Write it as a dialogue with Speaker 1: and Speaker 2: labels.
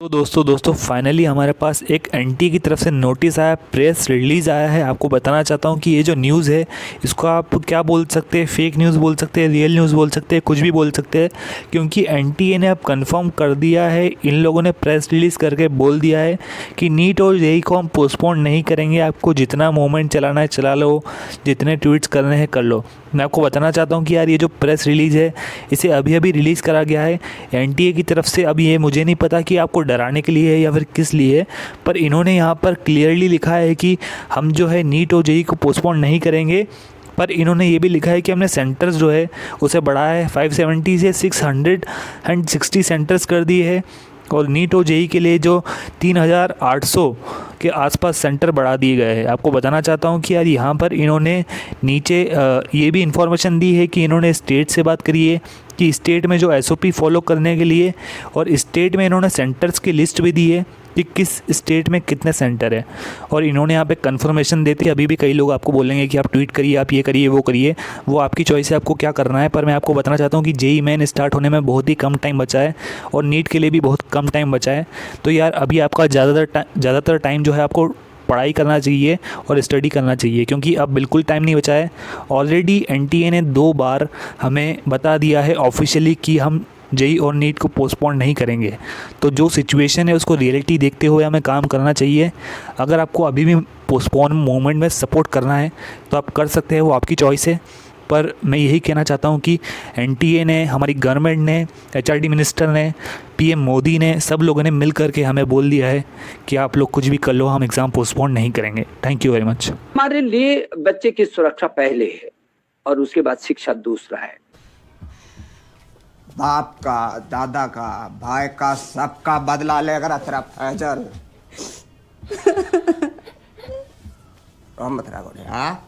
Speaker 1: तो दोस्तों फाइनली हमारे पास एक एनटी की तरफ से नोटिस आया, प्रेस रिलीज़ आया है। आपको बताना चाहता हूँ कि ये जो न्यूज़ है इसको आप क्या बोल सकते हैं, फेक न्यूज़ बोल सकते हैं, रियल न्यूज़ बोल सकते हैं, कुछ भी बोल सकते हैं, क्योंकि एनटीए ने अब कंफर्म कर दिया है। इन लोगों ने प्रेस रिलीज़ करके बोल दिया है कि नीट और जेईई को हम पोस्टपोन नहीं करेंगे। आपको जितना मूवमेंट चलाना है चला लो, जितने ट्वीट्स करने हैं कर लो। मैं आपको बताना चाहता हूँ कि यार ये जो प्रेस रिलीज़ है इसे अभी अभी रिलीज़ करा गया है एनटीए की तरफ से। अब ये मुझे नहीं पता कि आपको डराने के लिए है या फिर किस लिए, पर इन्होंने यहाँ पर क्लियरली लिखा है कि हम जो है नीट और जेईई को पोस्टपोन नहीं करेंगे। पर इन्होंने ये भी लिखा है कि हमने सेंटर्स जो है उसे बढ़ाया है, 570 से 660 सेंटर्स कर दिए हैं। और नीट और जेईई के लिए जो 3800 के आसपास सेंटर बढ़ा दिए गए हैं। आपको बताना चाहता हूँ कि यार यहाँ पर इन्होंने नीचे ये भी इन्फॉर्मेशन दी है कि इन्होंने स्टेट से बात करी है कि स्टेट में जो एसओपी फॉलो करने के लिए, और स्टेट में इन्होंने सेंटर्स की लिस्ट भी दी है कि किस स्टेट में कितने सेंटर है। और इन्होंने यहाँ पे कंफर्मेशन देते हैं। अभी भी कई लोग आपको बोलेंगे कि आप ट्वीट करिए, आप ये करिए, वो करिए, वो आपकी चॉइस है आपको क्या करना है। पर मैं आपको बताना चाहता हूँ कि जेईई मेन स्टार्ट होने में बहुत ही कम टाइम बचा है और नीट के लिए भी बहुत कम टाइम बचा है। तो यार अभी आपका ज़्यादातर टाइम जो है आपको पढ़ाई करना चाहिए और स्टडी करना चाहिए, क्योंकि अब बिल्कुल टाइम नहीं बचा है। ऑलरेडी एनटीए ने 2 बार हमें बता दिया है ऑफिशियली कि हम जेईई और नीट को पोस्टपोन नहीं करेंगे। तो जो सिचुएशन है उसको रियलिटी देखते हुए हमें काम करना चाहिए। अगर आपको अभी भी पोस्टपोन मूवमेंट में सपोर्ट करना है तो आप कर सकते हैं, वो आपकी चॉइस है। पर मैं यही कहना चाहता हूँ कि एनटीए ने, हमारी गवर्नमेंट ने, एचआरडी मिनिस्टर ने, पीएम मोदी ने, सब लोगों ने मिल करके हमें बोल दिया है कि आप लोग कुछ भी कर लो, हम एग्ज़ाम पोस्टपोन नहीं करेंगे। Thank you very much.
Speaker 2: हमारे लिए बच्चे की सुरक्षा पहले है और उसके बाद शिक्षा दूसरा है।
Speaker 3: बाप का, दादा का, भाई का, सबका बदला लेकर तेरा फैजल। मत रहा हाँ।